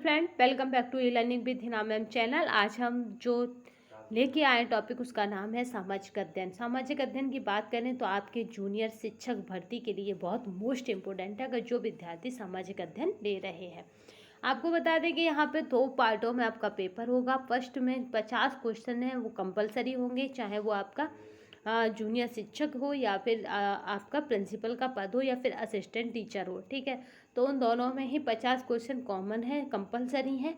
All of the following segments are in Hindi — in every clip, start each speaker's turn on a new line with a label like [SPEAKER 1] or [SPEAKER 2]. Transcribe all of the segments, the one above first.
[SPEAKER 1] Friend, welcome back to e learning with Hina ma'am channel. आज हम जो लेके आए टॉपिक उसका नाम है सामाजिक अध्ययन। सामाजिक अध्ययन की बात करें तो आपके जूनियर शिक्षक भर्ती के लिए बहुत मोस्ट इम्पोर्टेंट है अगर जो विद्यार्थी सामाजिक अध्ययन ले रहे हैं। आपको बता दें कि यहाँ पे 2 पार्टों में आपका पेपर होगा। फर्स्ट में 50 क्वेश्चन है, वो कंपलसरी होंगे, चाहे वो आपका जूनियर शिक्षक हो या फिर आपका प्रिंसिपल का पद हो या फिर असिस्टेंट टीचर हो। ठीक है, तो उन दोनों में ही 50 क्वेश्चन कॉमन है, कंपलसरी हैं।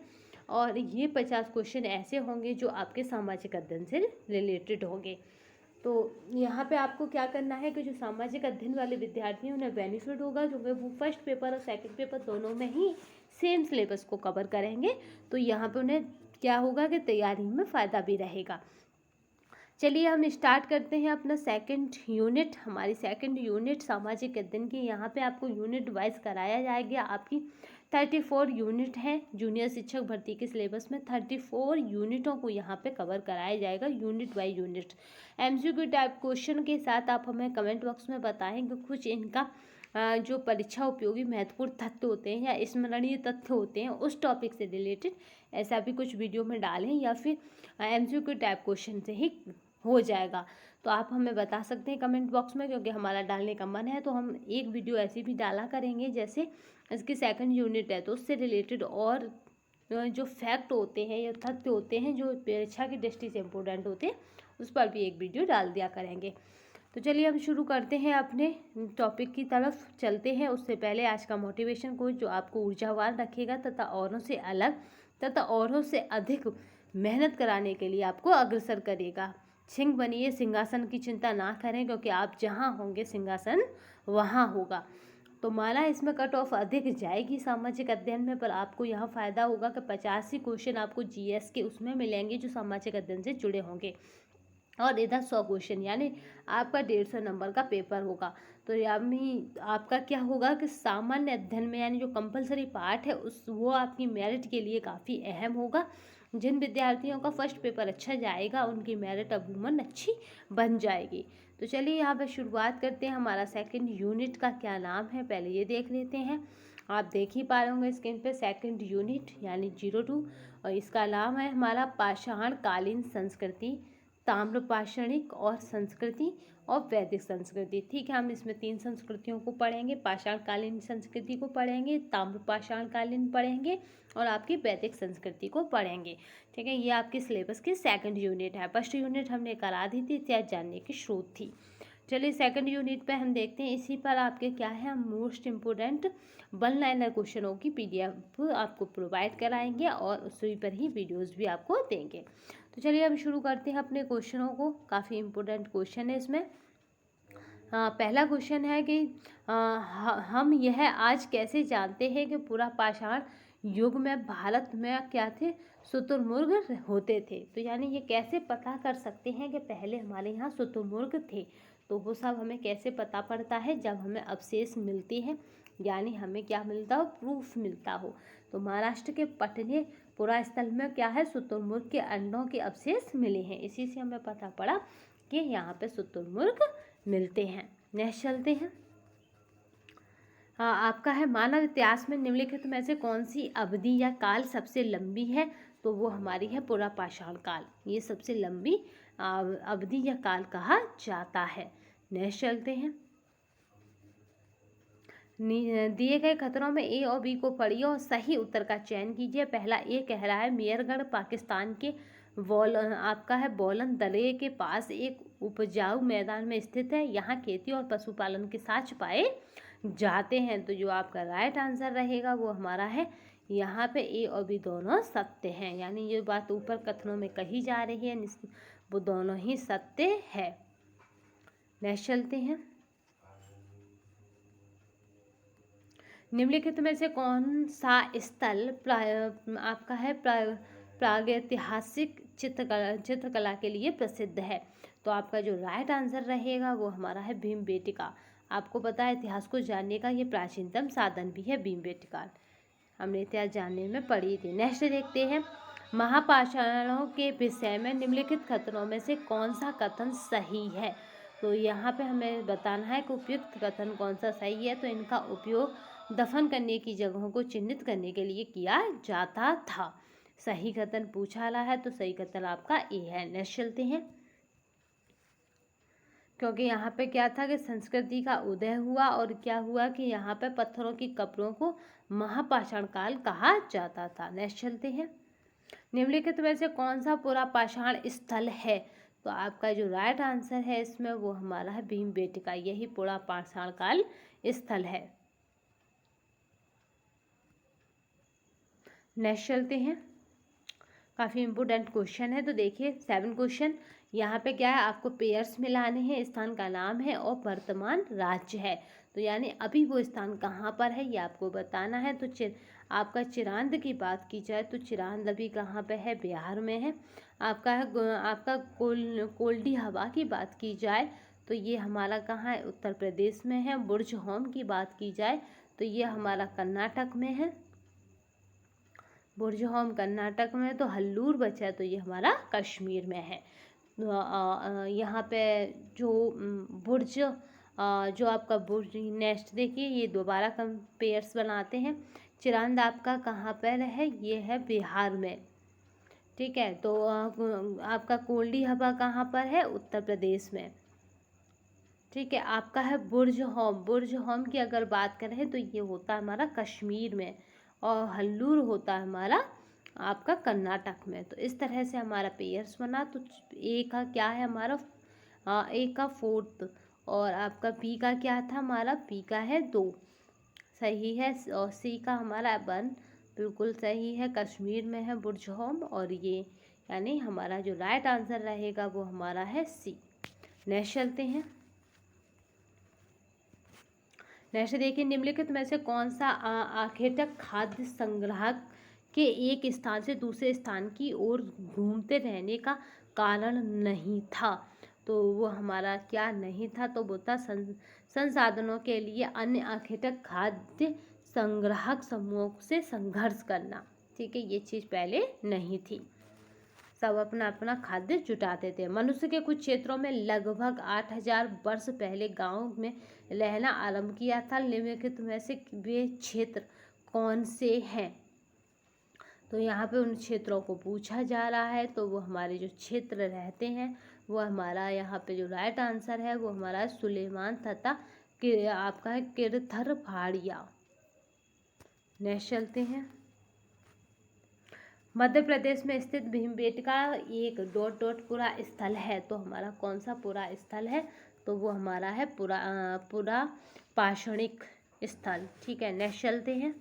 [SPEAKER 1] और ये 50 क्वेश्चन ऐसे होंगे जो आपके सामाजिक अध्ययन से रिलेटेड होंगे। तो यहाँ पे आपको क्या करना है कि जो सामाजिक अध्ययन वाले विद्यार्थी हैं उन्हें बेनिफिट होगा क्योंकि वो फर्स्ट पेपर और सेकंड पेपर दोनों में ही सेम सिलेबस को कवर करेंगे। तो यहाँ पे उन्हें क्या होगा कि तैयारी में फ़ायदा भी रहेगा। चलिए हम स्टार्ट करते हैं अपना सेकंड यूनिट। हमारी सेकंड यूनिट सामाजिक अध्ययन की, यहाँ पे आपको यूनिट वाइज कराया जाएगा। आपकी 34 यूनिट हैं जूनियर शिक्षक भर्ती के सिलेबस में। 34 यूनिटों को यहाँ पे कवर कराया जाएगा unit by unit. MCQ type question के साथ आप हमें कमेंट बॉक्स में बताएं कि कुछ इनका जो परीक्षा उपयोगी महत्वपूर्ण तथ्य होते हैं या स्मरणीय तथ्य होते हैं उस टॉपिक से रिलेटेड ऐसा भी कुछ वीडियो में डालें या फिर एमसीक्यू टाइप क्वेश्चन से ही हो जाएगा। तो आप हमें बता सकते हैं कमेंट बॉक्स में, क्योंकि हमारा डालने का मन है तो हम एक वीडियो ऐसी भी डाला करेंगे जैसे इसकी सेकंड यूनिट है तो उससे रिलेटेड और जो फैक्ट होते हैं या तथ्य होते हैं जो परीक्षा की दृष्टि से इम्पोर्टेंट होते हैं उस पर भी एक वीडियो डाल दिया करेंगे। तो चलिए हम शुरू करते हैं, अपने टॉपिक की तरफ चलते हैं। उससे पहले आज का मोटिवेशन कोच जो आपको ऊर्जावान रखेगा तथा औरों से अलग तथा औरों से अधिक मेहनत कराने के लिए आपको अग्रसर करेगा। सिंह बनिए, सिंहासन की चिंता ना करें क्योंकि आप जहाँ होंगे सिंहासन वहाँ होगा। तो माना इसमें कट ऑफ अधिक जाएगी सामाजिक अध्ययन में, पर आपको यहाँ फ़ायदा होगा कि 85 क्वेश्चन आपको जीएस के उसमें मिलेंगे जो सामाजिक अध्ययन से जुड़े होंगे और इधर 100 क्वेश्चन यानी आपका 150 नंबर का पेपर होगा। तो यानी आपका क्या होगा कि सामान्य अध्ययन में यानी जो कंपलसरी पार्ट है वो आपकी मेरिट के लिए काफ़ी अहम होगा। जिन विद्यार्थियों का फर्स्ट पेपर अच्छा जाएगा उनकी मेरिट अमूमन अच्छी बन जाएगी। तो चलिए यहाँ पर शुरुआत करते हैं। हमारा सेकंड यूनिट का क्या नाम है पहले ये देख लेते हैं। आप देख ही पा रहे होंगे स्क्रीन पे सेकंड यूनिट यानी 02 और इसका नाम है हमारा पाषाण कालीन संस्कृति, ताम्रपाषाणिक और संस्कृति और वैदिक संस्कृति। ठीक है, हम इसमें 3 संस्कृतियों को पढ़ेंगे, पाषाणकालीन संस्कृति को पढ़ेंगे, ताम्रपाषाणकालीन पढ़ेंगे और आपकी वैदिक संस्कृति को पढ़ेंगे। ठीक है, ये आपके सिलेबस की सेकंड यूनिट है। फर्स्ट यूनिट हमने करा दी थी, इतिहास जानने की स्रोत थी। चलिए सेकंड यूनिट पे हम देखते हैं। इसी पर आपके क्या है मोस्ट इम्पोर्टेंट 1 लाइनर क्वेश्चनों की पीडीएफ आपको प्रोवाइड कराएंगे और उसी पर ही वीडियोस भी आपको देंगे। तो चलिए हम शुरू करते हैं अपने क्वेश्चनों को। काफ़ी इम्पोर्टेंट क्वेश्चन है इसमें। पहला क्वेश्चन है कि हम यह आज कैसे जानते हैं कि पूरा पाषाण युग में भारत में क्या थे, शुतुरमुर्ग होते थे। तो यानी ये कैसे पता कर सकते हैं कि पहले हमारे यहाँ शुतुरमुर्ग थे। तो वो सब हमें कैसे पता पड़ता है जब हमें अवशेष मिलते हैं यानी हमें क्या मिलता हो, प्रूफ मिलता हो। तो महाराष्ट्र के पटने पुरा स्थल में क्या है, शुतुरमुर्ग के अंडों के अवशेष मिले हैं। इसी से हमें पता पड़ा कि यहाँ पे शुतुरमुर्ग मिलते हैं। नेक्स्ट चलते हैं। आपका है मानव इतिहास में निम्नलिखित में से कौन सी अवधि या काल सबसे लंबी है। तो वो हमारी है पुरा पाषाण काल, ये सबसे लंबी अवधि या काल कहा जाता है। नेक्स्ट चलते हैं। दिए गए खतरों में ए और बी को पढ़िए और सही उत्तर का चयन कीजिए। पहला ए कह रहा है मेहरगढ़ पाकिस्तान के आपका है बोलन दरे के पास एक उपजाऊ मैदान में स्थित है। यहाँ खेती और पशुपालन के साक्ष्य पाए जाते हैं। तो जो आपका राइट आंसर रहेगा वो हमारा है यहाँ पे ए और बी दोनों सत्य हैं। यानी ये बात ऊपर कथनों में कही जा रही है वो दोनों ही सत्य है। नेक्स्ट चलते हैं। निम्नलिखित में से कौन सा स्थल आपका है प्रागैतिहासिक चित्रकला के लिए प्रसिद्ध है। तो आपका जो राइट आंसर रहेगा वो हमारा है भीमबेटका। आपको पता है इतिहास को जानने का ये प्राचीनतम साधन भी है भीमबेटका, हमने इतिहास जानने में पढ़ी थी। नेक्स्ट देखते हैं। महापाषाणों के विषय में निम्नलिखित कथनों में से कौन सा कथन सही है। तो यहाँ पे हमें बताना है कि उपयुक्त कथन कौन सा सही है। तो इनका उपयोग दफन करने की जगहों को चिन्हित करने के लिए किया जाता था। सही कथन पूछा रहा है तो सही कथन आपका ए है। नेक्स्ट चलते हैं। क्योंकि यहाँ पे क्या था कि संस्कृति का उदय हुआ और क्या हुआ कि यहाँ पे पत्थरों की कब्रों को महापाषाण काल कहा जाता था। नेक्स्ट चलते हैं। निम्नलिखित में से कौन सा पूरा पाषाण स्थल है? तो आपका जो राइट आंसर है इसमें वो हमारा है भीमबेटका। यही पूरा पाषाण काल स्थल है। नेक्स्ट चलते हैं। काफ़ी इम्पोर्टेंट क्वेश्चन है, तो देखिए 7 क्वेश्चन। यहाँ पे क्या है, आपको पेयर्स मिलाने हैं, स्थान का नाम है और वर्तमान राज्य है। तो यानी अभी वो स्थान कहाँ पर है ये आपको बताना है। तो आपका चिरांद की बात की जाए तो चिरांद अभी कहाँ पे है? बिहार में है। आपका कोल्डी हवा की बात की जाए तो ये हमारा कहाँ है? उत्तर प्रदेश में है। बुर्ज होम की बात की जाए तो ये हमारा कर्नाटक में है। बुर्ज होम कर्नाटक में, तो हल्लूर बचा तो ये हमारा कश्मीर में है। यहाँ पे जो बुर्ज जो आपका बुर्ज, नेक्स्ट देखिए ये दोबारा कंपेयर्स बनाते हैं। चिरांद आपका कहाँ पर है? ये है बिहार में, ठीक है। तो आपका कोल्डी हवा कहाँ पर है? उत्तर प्रदेश में, ठीक है। आपका है बुर्ज होम। बुर्ज होम की अगर बात करें तो ये होता है हमारा कश्मीर में और हल्लूर होता है हमारा आपका कर्नाटक में। तो इस तरह से हमारा पेयर्स बना। तो ए का क्या है हमारा? ए का 4th और आपका बी का क्या था हमारा? बी का है 2, सही है। और सी का हमारा 1 बिल्कुल सही है। कश्मीर में है बुर्ज होम और ये यानी हमारा जो राइट आंसर रहेगा वो हमारा है सी। नेक्स्ट चलते हैं। नेक्स्ट देखिए, निम्नलिखित में से कौन सा आखेटक खाद्य संग्राहक के एक स्थान से दूसरे स्थान की ओर घूमते रहने का कारण नहीं था? तो वो हमारा क्या नहीं था? तो वो था संसाधनों के लिए अन्य आखेटक खाद्य संग्राहक समूहों से संघर्ष करना, ठीक है। ये चीज़ पहले नहीं थी, सब अपना अपना खाद्य जुटाते थे। मनुष्य के कुछ क्षेत्रों में लगभग 8000 वर्ष पहले गांव में रहना आरंभ किया था। निम्नलिखित में से वे क्षेत्र कौन से हैं? तो यहाँ पे उन क्षेत्रों को पूछा जा रहा है। तो वो हमारे जो क्षेत्र रहते हैं वो हमारा यहाँ पे जो राइट आंसर है वो हमारा सुलेमान तथा आपका है किरथर पहाड़िया। नेक्स्ट चलते हैं। मध्य प्रदेश में स्थित भीमबेटका एक ... पूरा स्थल है। तो हमारा कौन सा पूरा स्थल है? तो वो हमारा है पूरा पाषाणिक स्थल, ठीक है। नेक्स्ट चलते हैं।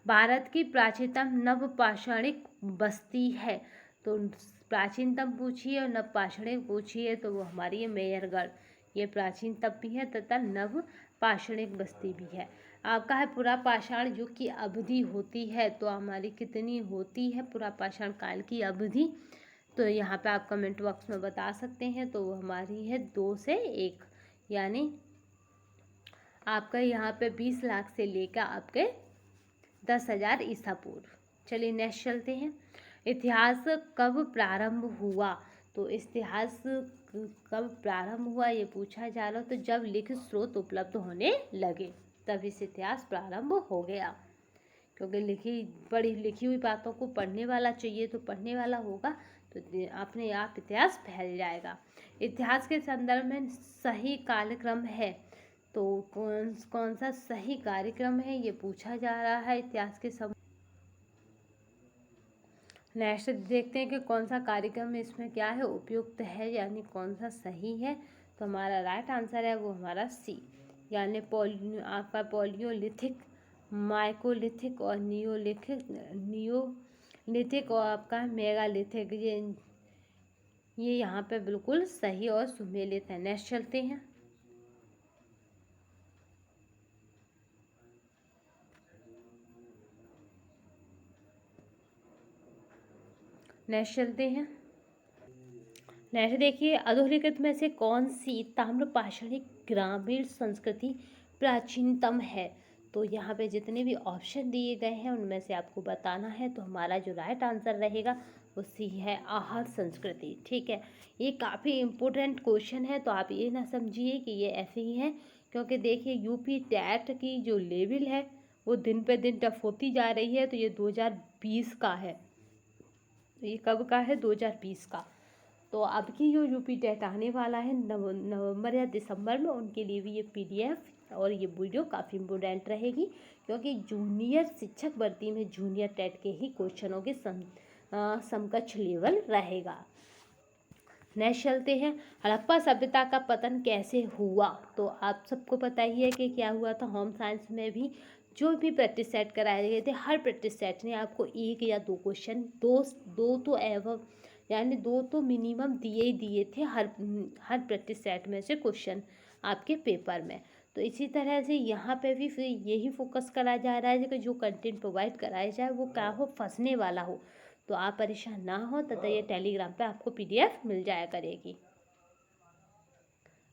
[SPEAKER 1] भारत की प्राचीनतम नवपाषाणिक बस्ती है। तो प्राचीनतम पूछिए और नवपाषाणिक पूछिए तो वो हमारी है मेहरगढ़। ये प्राचीनतम भी है तथा नवपाषाणिक बस्ती भी है। आपका है पूरा पाषाण युग की अवधि होती है तो हमारी कितनी होती है पूरा पाषाण काल की अवधि? तो यहाँ पे आप कमेंट बॉक्स में बता सकते हैं। तो वो हमारी है 2 से 1, यानी आपका यहाँ पे 20 लाख से लेकर आपके 10,000 ईसा पूर्व। चलिए नेक्स्ट चलते हैं। इतिहास कब प्रारंभ हुआ? तो इतिहास कब प्रारंभ हुआ ये पूछा जा रहा है। तो जब लिखित स्रोत उपलब्ध होने लगे तभी से इतिहास प्रारंभ हो गया, क्योंकि लिखी हुई बातों को पढ़ने वाला चाहिए तो पढ़ने वाला होगा तो अपने आप इतिहास फैल जाएगा। इतिहास के संदर्भ में सही कार्यक्रम है। तो कौन सा सही कार्यक्रम है ये पूछा जा रहा है इतिहास के सब। नेक्स्ट देखते हैं कि कौन सा कार्यक्रम इसमें क्या है उपयुक्त है, यानी कौन सा सही है। तो हमारा राइट आंसर है वो हमारा सी, यानी आपका पॉलियोलिथिक, माइकोलिथिक और नियोलिथिक और आपका मेगालिथिक, ये यहाँ पे बिल्कुल सही और सुमेलित है। नेक्स्ट चलते हैं। नेक्स्ट चलते हैं। नेक्स्ट देखिए, अधोलिखित में से कौन सी ताम्रपाषाणिक ग्रामीण संस्कृति प्राचीनतम है? तो यहाँ पे जितने भी ऑप्शन दिए गए हैं उनमें से आपको बताना है। तो हमारा जो राइट आंसर रहेगा वो सी है, आहार संस्कृति, ठीक है। ये काफ़ी इम्पोर्टेंट क्वेश्चन है तो आप ये ना समझिए कि ये ऐसे ही है, क्योंकि देखिए यूपी टेट की जो लेवल है वो दिन पे दिन टफ होती जा रही है। तो ये 2020 का है, तो ये कब का है? 2020 का। तो अब की जो यूपी टेट आने वाला है नवंबर या दिसंबर में, उनके लिए भी ये PDF और ये वीडियो काफ़ी इम्पोर्टेंट रहेगी, क्योंकि जूनियर शिक्षक भर्ती में जूनियर टेट के ही क्वेश्चनों के समकक्ष लेवल रहेगा। नेक्स्ट चलते हैं, हड़प्पा सभ्यता का पतन कैसे हुआ। तो आप सबको पता ही है कि क्या हुआ था। होम साइंस में भी जो भी प्रैक्टिस सेट कराए गए थे, हर प्रैक्टिस सेट ने आपको 1 या 2 क्वेश्चन, दो तो एवं यानी 2 तो मिनिमम दिए ही दिए थे हर प्रैक्टिस सेट में से क्वेश्चन आपके पेपर में। तो इसी तरह से यहाँ पे भी फिर यही फोकस करा जा रहा है कि जो कंटेंट प्रोवाइड कराया जाए वो क्या हो, फंसने वाला हो। तो आप परेशान ना हो तथा ये टेलीग्राम पे आपको PDF मिल जाया करेगी।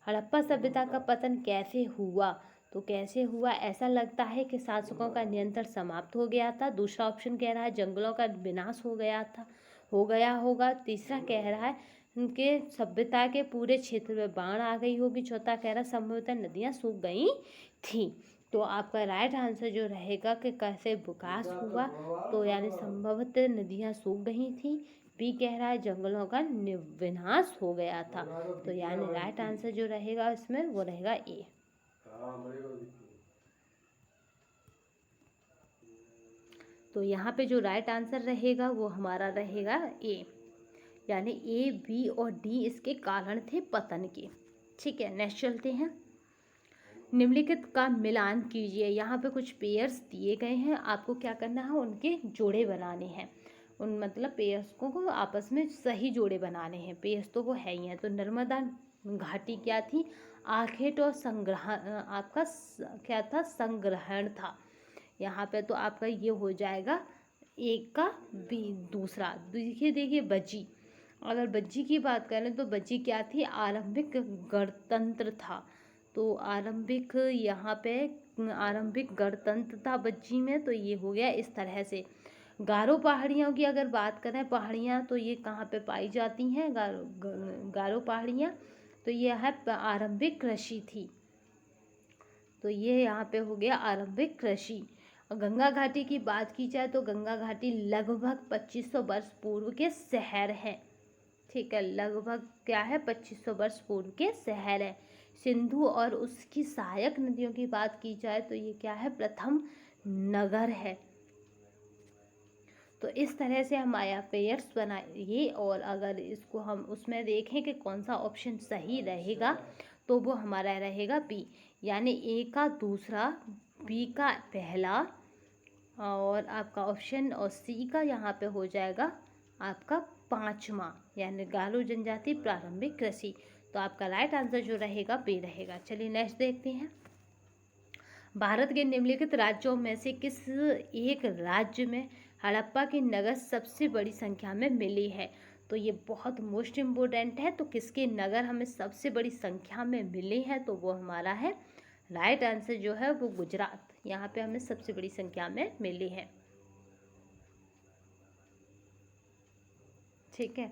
[SPEAKER 1] हड़प्पा सभ्यता का पतन कैसे हुआ। तो कैसे हुआ, ऐसा लगता है कि शासकों का नियंत्रण समाप्त हो गया था। दूसरा ऑप्शन कह रहा है जंगलों का विनाश हो गया होगा। तीसरा कह रहा है कि सभ्यता के पूरे क्षेत्र में बाढ़ आ गई होगी। चौथा कह रहा है संभवतः नदियाँ सूख गई थी। तो आपका राइट आंसर जो रहेगा कि कैसे विकास हुआ, तो यानी संभवतः नदियाँ सूख गई थी। बी कह रहा है जंगलों का विनाश हो गया था। तो यानी राइट आंसर जो रहेगा इसमें वो रहेगा ए। तो यहाँ पे जो राइट आंसर रहेगा वो हमारा रहेगा ए, यानी A, B और D इसके कारण थे पतन के। ठीक है, नेक्स्ट चलते हैं। निम्नलिखित का मिलान कीजिए। यहाँ पे कुछ पेयर्स दिए गए हैं, आपको क्या करना है, उनके जोड़े बनाने हैं। उन मतलब पेयर्स को आपस में सही जोड़े बनाने हैं। पेयर्स तो वो है ही हैं। तो नर्मदा घाटी क्या थी, आखेट और संग्रहण, आपका क्या था, संग्रहण था। यहाँ पे तो आपका ये हो जाएगा एक का बी। दूसरा देखिए बज्जी, अगर बज्जी की बात करें तो बज्जी क्या थी, आरंभिक गणतंत्र था। तो आरंभिक यहाँ पे आरंभिक गणतंत्र था बज्जी में। तो ये हो गया इस तरह से। गारो पहाड़ियों की अगर बात करें, पहाड़ियाँ तो ये कहाँ पे पाई जाती हैं, गारो पहाड़ियाँ। तो ये है आरंभिक कृषि थी। तो ये यहाँ पे हो गया आरंभिक कृषि। और गंगा घाटी की बात की जाए तो गंगा घाटी लगभग 2500 वर्ष पूर्व के शहर है। ठीक है, लगभग क्या है, 2500 वर्ष पूर्व के शहर है। सिंधु और उसकी सहायक नदियों की बात की जाए तो ये क्या है, प्रथम नगर है। तो इस तरह से हम आया पेयर्स बनाइए, और अगर इसको हम उसमें देखें कि कौन सा ऑप्शन सही रहेगा तो वो हमारा रहेगा बी, यानी ए का दूसरा, बी का पहला, और आपका ऑप्शन और सी का यहाँ पे हो जाएगा आपका 5वां, यानी गारो जनजाति प्रारंभिक कृषि। तो आपका राइट आंसर जो रहेगा बी रहेगा। चलिए नेक्स्ट देखते हैं। भारत के निम्नलिखित राज्यों में से किस एक राज्य में हड़प्पा की नगर सबसे बड़ी संख्या में मिली है। तो ये बहुत मोस्ट इम्पोर्टेंट है। तो किसके नगर हमें सबसे बड़ी संख्या में मिले हैं, तो वो हमारा है राइट आंसर जो है वो गुजरात। यहाँ पे हमें सबसे बड़ी संख्या में मिली है। ठीक है,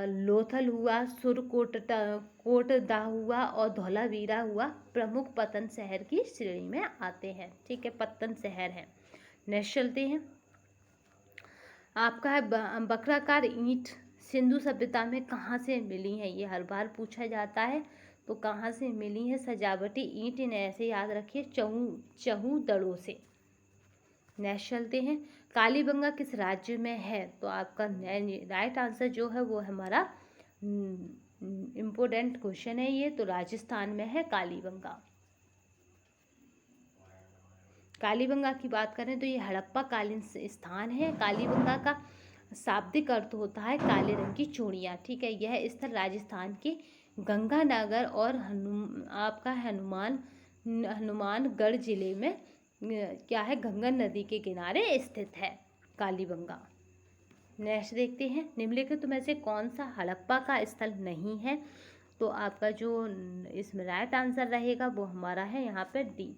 [SPEAKER 1] लोथल हुआ, कोटदा हुआ और धौलावीरा हुआ प्रमुख पतन शहर की श्रेणी में आते हैं। ठीक है, पतन शहर है। नेक्स्ट चलते हैं। आपका है बक्राकार ईंट सिंधु सभ्यता में कहाँ से मिली हैं, ये हर बार पूछा जाता है। तो कहाँ से मिली है, सजावटी ईंट, इन्हें ऐसे याद रखिए, चहूदड़ों से। नेक्स्ट चलते हैं। कालीबंगा किस राज्य में है। तो आपका राइट आंसर जो है वो हमारा इम्पोर्टेंट क्वेश्चन है ये, तो राजस्थान में है कालीबंगा। कालीबंगा की बात करें तो ये हड़प्पा कालीन स्थान है। कालीबंगा का शाब्दिक अर्थ होता है काले रंग की चूड़ियाँ। ठीक है, यह स्थल राजस्थान के गंगानगर और आपका हनुमानगढ़ जिले में क्या है, गंगा नदी के किनारे स्थित है कालीबंगा। नेक्स्ट देखते हैं। निम्नलिखित में से कौन सा हड़प्पा का स्थल नहीं है। तो आपका जो इसमें राइट आंसर रहेगा वो हमारा है यहाँ पे डी,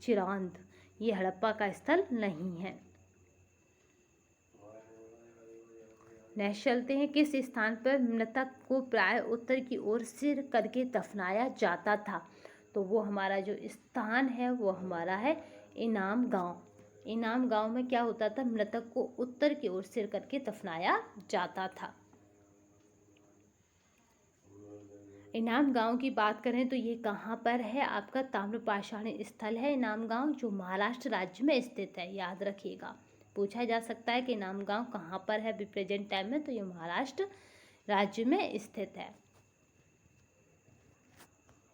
[SPEAKER 1] चिरांद। ये हड़प्पा का स्थल नहीं है। नेक्स्ट चलते हैं। किस स्थान पर मृतक को प्राय उत्तर की ओर सिर करके दफनाया जाता था। तो वो हमारा जो स्थान है वो हमारा है इनाम गांव। इनाम गांव में क्या होता था, मृतक को उत्तर की ओर सिर करके दफनाया जाता था। इनाम गांव की बात करें तो ये कहाँ पर है, आपका ताम्रपाषाण स्थल है इनाम गांव, जो महाराष्ट्र राज्य में स्थित है, याद रखिएगा। पूछा जा सकता है कि इनाम गांव कहाँ पर है अभी प्रेजेंट टाइम में, तो ये महाराष्ट्र राज्य में स्थित है।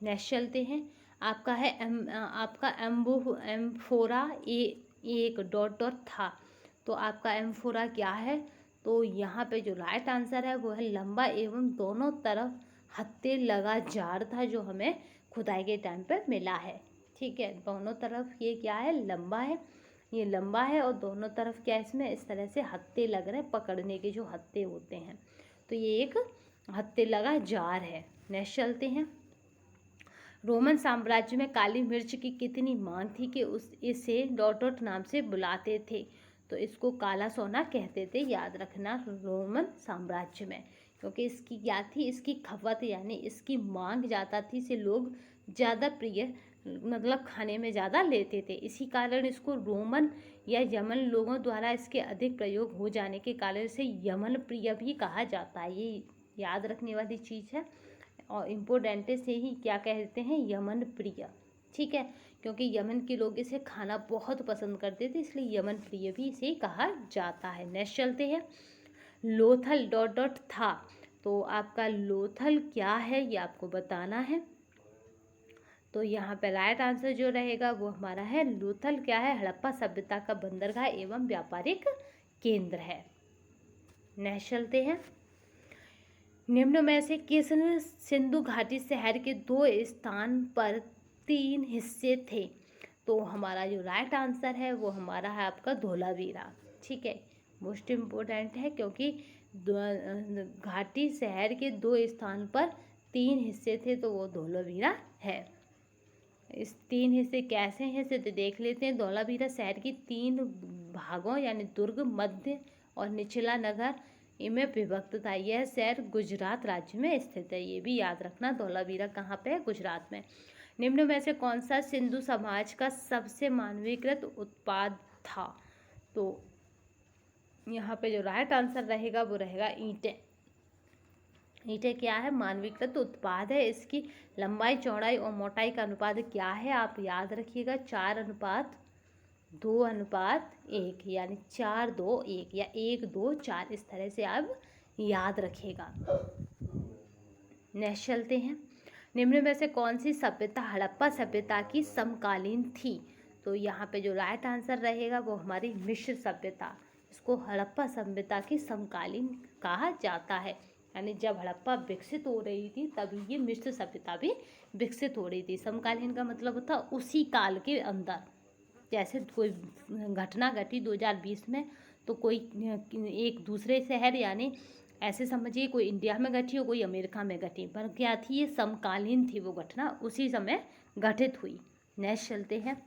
[SPEAKER 1] नेक्स्ट चलते हैं, आपका है आपका एम्फोरा एक डॉट डॉट था। तो आपका एम्फोरा क्या है, तो यहाँ पे जो राइट आंसर है वो है लंबा एवं दोनों तरफ हत्थे लगा जार था, जो हमें खुदाई के टाइम पर मिला है। ठीक है, दोनों तरफ ये क्या है, लंबा है, ये लंबा है और दोनों तरफ क्या है, इसमें इस तरह से हत्थे लग रहे हैं, पकड़ने के जो हत्थे होते हैं, तो ये एक हत्थे लगा जार है। नेक्स्ट चलते हैं, रोमन साम्राज्य में काली मिर्च की कितनी मांग थी कि इसे डॉट डॉट नाम से बुलाते थे, तो इसको काला सोना कहते थे, याद रखना, रोमन साम्राज्य में, क्योंकि इसकी क्या थी, इसकी खपत यानी इसकी मांग ज़्यादा थी, इसे लोग ज़्यादा प्रिय मतलब खाने में ज़्यादा लेते थे, इसी कारण इसको रोमन या यमन लोगों द्वारा इसके अधिक प्रयोग हो जाने के कारण इसे यमन प्रिय भी कहा जाता है। ये याद रखने वाली चीज़ है, और इम्पोर्टेंट से ही क्या कहते हैं, यमन प्रिय। ठीक है, क्योंकि यमन के लोग इसे खाना बहुत पसंद करते थे, इसलिए यमन प्रिय भी इसे कहा जाता है। नेक्स्ट चलते हैं, लोथल डॉट डॉट था। तो आपका लोथल क्या है ये आपको बताना है। तो यहाँ पे राइट आंसर जो रहेगा वो हमारा है लोथल क्या है, हड़प्पा सभ्यता का बंदरगाह एवं व्यापारिक केंद्र है। नेक्स्ट चलते हैं, निम्न में से किसने सिंधु घाटी शहर के 2 स्थान पर 3 हिस्से थे, तो हमारा जो राइट आंसर है वो हमारा है आपका धोलावीरा। ठीक है, मोस्ट इम्पोर्टेंट है, क्योंकि घाटी शहर के 2 स्थान पर 3 हिस्से थे, तो वो धोलावीरा है। इस 3 हिस्से कैसे हैं इसे तो देख लेते हैं। धोलावीरा शहर की 3 भागों यानी दुर्ग, मध्य और निचला नगर इनमें विभक्त था। यह शहर गुजरात राज्य में स्थित है, ये भी याद रखना। धोलावीरा कहाँ पे है, गुजरात में। निम्न में से कौन सा सिंधु समाज का सबसे मानवीकृत उत्पाद था, तो यहाँ पे जो राइट आंसर रहेगा वो रहेगा ईंटें। ईंटें क्या है, मानवीकृत उत्पाद है। इसकी लंबाई, चौड़ाई और मोटाई का अनुपात क्या है, आप याद रखिएगा, 4:2:1 यानी 4:2:1 या 1:2:4, इस तरह से आप याद रखिएगा। नेक्स्ट चलते हैं, निम्न में से कौन सी सभ्यता हड़प्पा सभ्यता की समकालीन थी, तो यहाँ पे जो राइट आंसर रहेगा वो हमारी मिस्र सभ्यता, इसको हड़प्पा सभ्यता की समकालीन कहा जाता है। यानी जब हड़प्पा विकसित हो रही थी तभी ये मिस्र सभ्यता भी विकसित हो रही थी। समकालीन का मतलब होता उसी काल के अंदर, जैसे कोई घटना घटी 2020 में, तो कोई एक दूसरे शहर यानी ऐसे समझिए कोई इंडिया में घटी हो, कोई अमेरिका में घटी, पर क्या थी, ये समकालीन थी वो घटना, उसी समय घटित हुई। नेक्स्ट चलते हैं,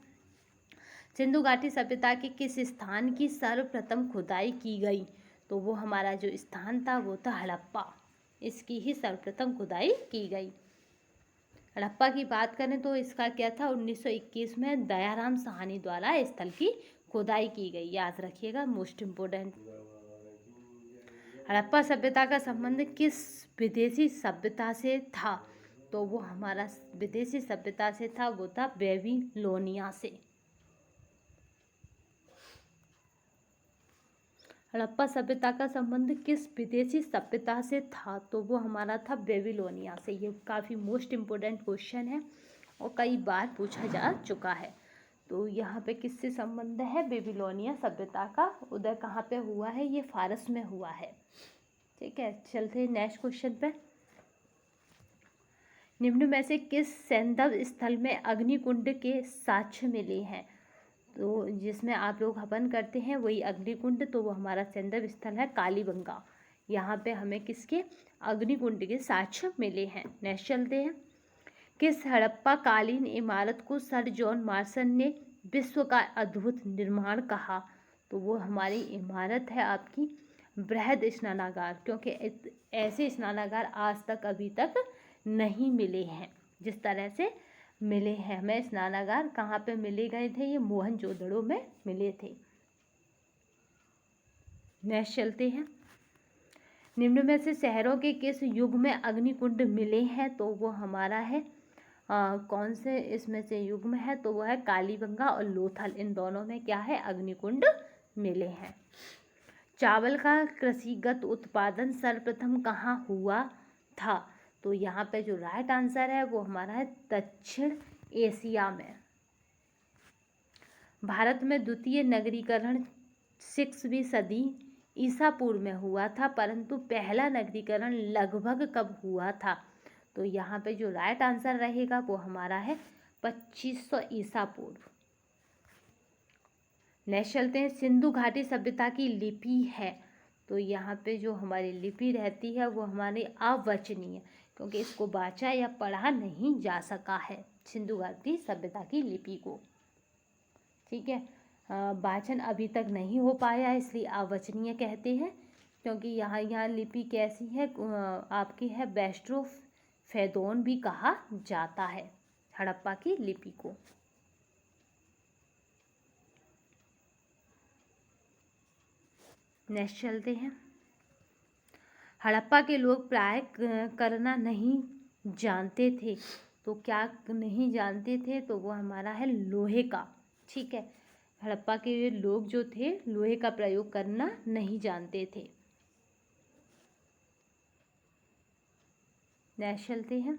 [SPEAKER 1] सिंधु घाटी सभ्यता के किस स्थान की सर्वप्रथम खुदाई की गई, तो वो हमारा जो स्थान था वो था हड़प्पा, इसकी ही सर्वप्रथम खुदाई की गई। हड़प्पा की बात करें तो इसका क्या था, 1921 में दयाराम साहनी द्वारा स्थल की खुदाई की गई, याद रखिएगा, मोस्ट इम्पोर्टेंट। हड़प्पा सभ्यता का संबंध किस विदेशी सभ्यता से था, तो वो हमारा विदेशी सभ्यता से था, वो था बेबीलोनिया से। हड़प्पा सभ्यता का संबंध किस विदेशी सभ्यता से था, तो वो हमारा था बेबीलोनिया से। ये काफ़ी मोस्ट इम्पोर्टेंट क्वेश्चन है और कई बार पूछा जा चुका है। तो यहाँ पे किससे संबंध है, बेबीलोनिया सभ्यता का उदय कहाँ पे हुआ है, ये फारस में हुआ है। ठीक है, चलते हैं नेक्स्ट क्वेश्चन पे। निम्न में से किस सैंधव स्थल में अग्निकुंड के साक्ष्य मिले हैं, तो जिसमें आप लोग हवन करते हैं वही अग्निकुंड, तो वो हमारा सैंधव स्थल है कालीबंगा। यहाँ पे हमें किसके, अग्निकुंड के साक्ष्य मिले हैं। नेक्स्ट चलते हैं, किस हड़प्पा कालीन इमारत को सर जॉन मार्शन ने विश्व का अद्भुत निर्माण कहा, तो वो हमारी इमारत है आपकी बृहद स्नानागार, क्योंकि ऐसे स्नानागार आज तक अभी तक नहीं मिले हैं जिस तरह से मिले हैं। हमें स्नानागार कहाँ पे मिले गए थे? ये मोहनजोदड़ो में मिले थे। नेक्स्ट चलते हैं। निम्न में से शहरों के किस युग में अग्निकुंड मिले हैं? तो वो हमारा है कौन से इसमें से युग में है? तो वो है कालीबंगा और लोथल, इन दोनों में क्या है? अग्निकुंड मिले हैं। चावल का कृषिगत उत्पादन सर्वप्रथम कहाँ हुआ था? तो यहाँ पे जो राइट आंसर है वो हमारा है दक्षिण एशिया में। भारत में द्वितीय नगरीकरण 6वीं सदी ईसा पूर्व में हुआ था, परंतु पहला नगरीकरण लगभग कब हुआ था? तो यहाँ पे जो राइट आंसर रहेगा वो हमारा है 2500 ईसा पूर्व। नेक्स्ट चलते हैं। सिंधु घाटी सभ्यता की लिपि है, तो यहाँ पे जो हमारी लिपि रहती है वो हमारी अवचनीय, क्योंकि इसको वाचा या पढ़ा नहीं जा सका है सिंधु घाटी सभ्यता की लिपि को। ठीक है, वाचन अभी तक नहीं हो पाया इसलिए अवचनीय कहते हैं, क्योंकि यहाँ लिपि कैसी है? आपकी है वेस्ट्रोफेदोन भी कहा जाता है हड़प्पा की लिपि को। नेक्स्ट चलते हैं। हड़प्पा के लोग प्राय करना नहीं जानते थे, तो क्या नहीं जानते थे? तो वो हमारा है लोहे का। ठीक है, हड़प्पा के लोग जो थे लोहे का प्रयोग करना नहीं जानते थे। नेक्स्ट चलते हैं।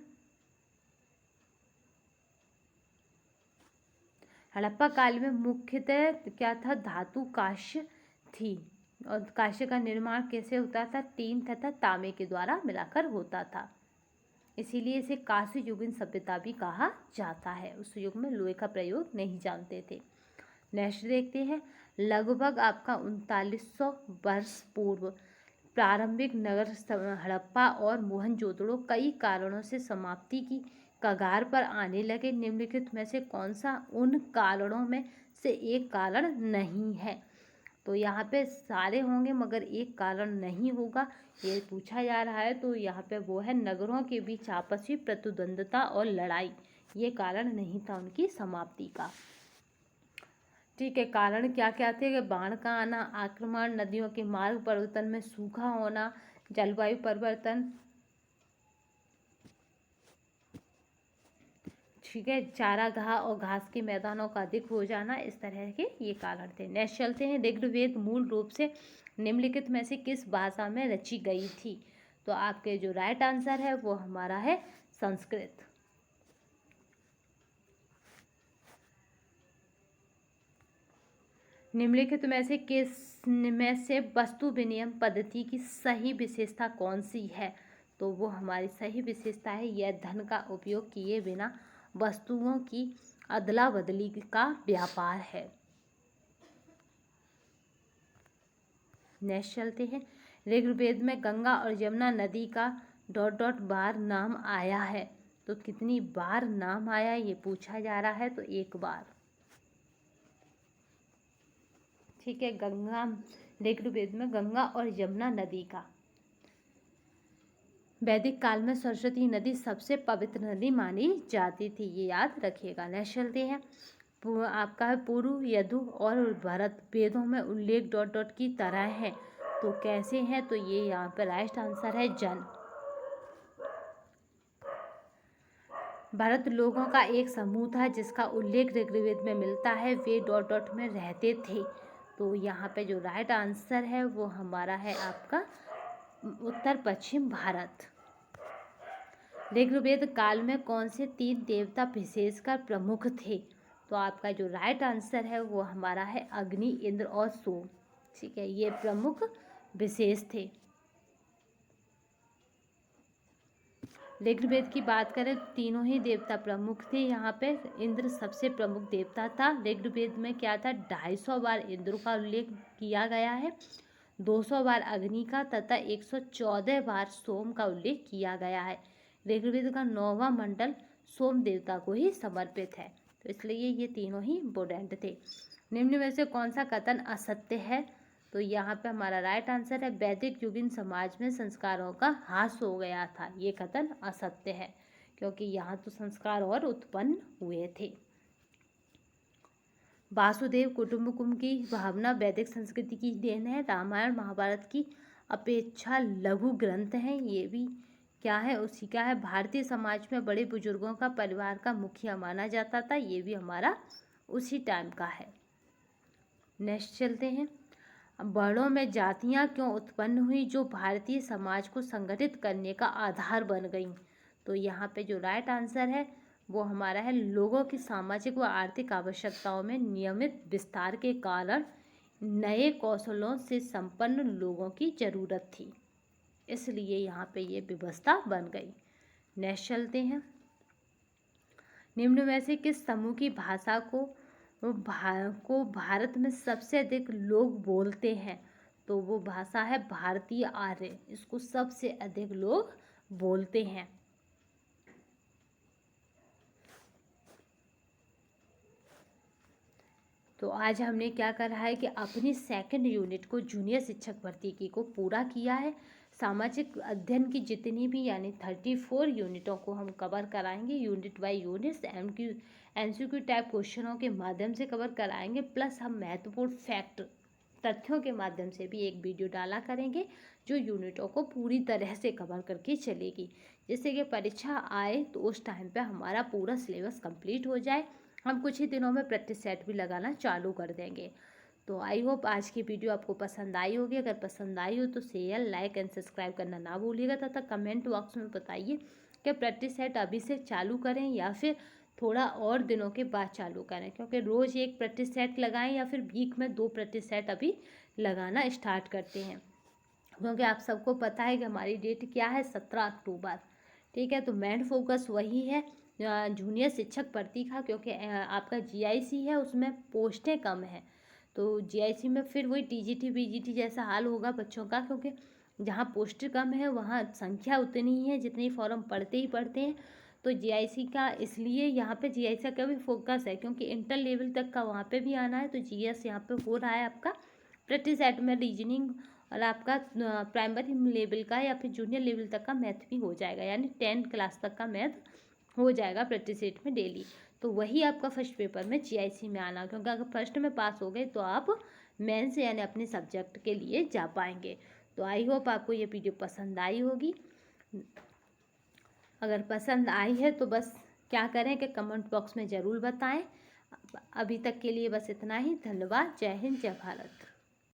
[SPEAKER 1] हड़प्पा काल में मुख्यतः क्या था? धातु कांस्य थी, और कांस्य का निर्माण कैसे होता था? टीन तथा तांबे के द्वारा मिलाकर होता था, इसीलिए इसे कांस्य युगीन सभ्यता भी कहा जाता है। उस युग में लोहे का प्रयोग नहीं जानते थे। नेक्स्ट देखते हैं। लगभग आपका 3900 वर्ष पूर्व प्रारंभिक नगर हड़प्पा और मोहनजोदड़ो कई कारणों से समाप्ति की कगार पर आने लगे। निम्नलिखित में से कौन सा उन कारणों में से एक कारण नहीं है? तो यहाँ पे सारे होंगे मगर एक कारण नहीं होगा, ये पूछा जा रहा है। तो यहाँ पे वो है नगरों के बीच आपसी प्रतिद्वंदता और लड़ाई, ये कारण नहीं था उनकी समाप्ति का। ठीक है, कारण क्या क्या थे? कि बाढ़ का आना, आक्रमण, नदियों के मार्ग परिवर्तन में सूखा होना, जलवायु परिवर्तन, ठीक है, चारागाह और घास के मैदानों का अधिक हो जाना, इस तरह के ये कारण थे। नेक्स्ट चलते हैं। ऋग्वेद मूल रूप से निम्नलिखित में से किस भाषा में रची गई थी? तो आपके जो राइट आंसर है वो हमारा है संस्कृत। निम्नलिखित में से किस में से वस्तु विनिमय पद्धति की सही विशेषता कौन सी है? तो वो हमारी सही विशेषता है यह धन का उपयोग किए बिना वस्तुओं की अदला बदली का व्यापार है। नेक्स्ट चलते हैं। ऋग्वेद में गंगा और यमुना नदी का ... बार नाम आया है, तो कितनी बार नाम आया ये पूछा जा रहा है। तो एक बार। ठीक है, गंगा, ऋग्वेद में गंगा और यमुना नदी का। वैदिक काल में सरस्वती नदी सबसे पवित्र नदी मानी जाती थी, ये याद रखिएगा। नेक्स्ट चलते हैं। आपका है पूर्व, यदु और भरत वेदों में उल्लेख ... की तरह है, तो कैसे हैं? तो ये यहाँ पर राइट आंसर है जन। भरत लोगों का एक समूह था जिसका उल्लेख ऋग्वेद में मिलता है, वे ... में रहते थे, तो यहाँ पे जो राइट आंसर है वो हमारा है आपका उत्तर पश्चिम भारत। ऋग्वेद काल में कौन से 3 देवता विशेषकर प्रमुख थे? तो आपका जो राइट आंसर है वो हमारा है अग्नि, इंद्र और सोम। ठीक है, ये प्रमुख विशेष थे। ऋग्वेद की बात करें तो तीनों ही देवता प्रमुख थे। यहाँ पे इंद्र सबसे प्रमुख देवता था। ऋग्वेद में क्या था? 250 बार इंद्र का उल्लेख किया गया है, 200 बार अग्नि का तथा 114 बार सोम का उल्लेख किया गया है। ऋग्वेद का 9वां मंडल सोम देवता को ही समर्पित है, तो इसलिए ये तीनों ही इम्पोर्टेंट थे। निम्न में से कौन सा कथन असत्य है? तो यहाँ पे हमारा राइट आंसर है वैदिक युगीन समाज में संस्कारों का ह्रास हो गया था, ये कथन असत्य है, क्योंकि यहाँ तो संस्कार और उत्पन्न हुए थे। वासुदेव कुटुंबकम की भावना वैदिक संस्कृति की देन है। रामायण महाभारत की अपेक्षा लघु ग्रंथ हैं। ये भी क्या है, उसी का है। भारतीय समाज में बड़े बुजुर्गों का परिवार का मुखिया माना जाता था। ये भी हमारा उसी टाइम का है। नेक्स्ट चलते हैं। बड़ों में जातियां क्यों उत्पन्न हुई जो भारतीय समाज को संगठित करने का आधार बन गई? तो यहाँ पे जो राइट आंसर है वो हमारा है, लोगों की सामाजिक व आर्थिक आवश्यकताओं में नियमित विस्तार के कारण नए कौशलों से संपन्न लोगों की जरूरत थी, इसलिए यहाँ पे ये व्यवस्था बन गई। नेक्स्ट चलते हैं। निम्न में से किस समूह की भाषा को भारत में सबसे अधिक लोग बोलते हैं? तो वो भाषा है भारतीय आर्य। इसको सबसे अधिक लोग बोलते हैं। तो आज हमने क्या करा है कि अपनी सेकंड यूनिट को जूनियर शिक्षक भर्ती की को पूरा किया है। सामाजिक अध्ययन की जितनी भी यानी 34 यूनिटों को हम कवर कराएंगे। Unit by unit MCQ type क्वेश्चनों के माध्यम से कवर कराएंगे। प्लस हम महत्वपूर्ण फैक्ट तथ्यों के माध्यम से भी एक वीडियो डाला करेंगे जो यूनिटों को पूरी तरह से कवर करके चलेगी, जिससे कि परीक्षा आए तो उस टाइम पे हमारा पूरा सिलेबस कंप्लीट हो जाए। हम कुछ ही दिनों में प्रैक्टिस सेट भी लगाना चालू कर देंगे। तो आई होप आज की वीडियो आपको पसंद आई होगी। अगर पसंद आई हो तो शेयर, लाइक एंड सब्सक्राइब करना ना भूलिएगा तथा कमेंट बॉक्स में बताइए कि प्रैक्टिस सेट अभी से चालू करें या फिर थोड़ा और दिनों के बाद चालू करें, क्योंकि रोज़ एक प्रैक्टिस सेट लगाएं या फिर वीक में 2 प्रैक्टिस सेट अभी लगाना स्टार्ट करते हैं, क्योंकि आप सबको पता है कि हमारी डेट क्या है, 17 अक्टूबर। ठीक है, तो मेन फोकस वही है जूनियर शिक्षक भर्ती का, क्योंकि आपका GIC है उसमें पोस्टें कम हैं। तो GIC में फिर वही TGT BGT जैसा हाल होगा बच्चों का, क्योंकि जहाँ पोस्ट कम है वहाँ संख्या उतनी ही है जितनी फॉर्म पढ़ते ही पढ़ते हैं। तो GIC का इसलिए यहाँ पे GIC का भी फोकस है, क्योंकि इंटर लेवल तक का वहाँ पे भी आना है। तो GS यहाँ पे हो रहा है आपका प्रैक्टिस सेट में रीजनिंग, और आपका प्राइमरी लेवल का या फिर जूनियर लेवल तक का मैथ भी हो जाएगा, यानी 10th क्लास तक का मैथ हो जाएगा प्रैक्टिस सेट में डेली। तो वही आपका फर्स्ट पेपर में GIC में आना, क्योंकि अगर फर्स्ट में पास हो गए तो आप मेन से यानी अपने सब्जेक्ट के लिए जा पाएंगे। तो आई होप आपको ये वीडियो पसंद आई होगी। अगर पसंद आई है तो बस क्या करें कि कमेंट बॉक्स में ज़रूर बताएं। अभी तक के लिए बस इतना ही। धन्यवाद। जय हिंद, जय भारत।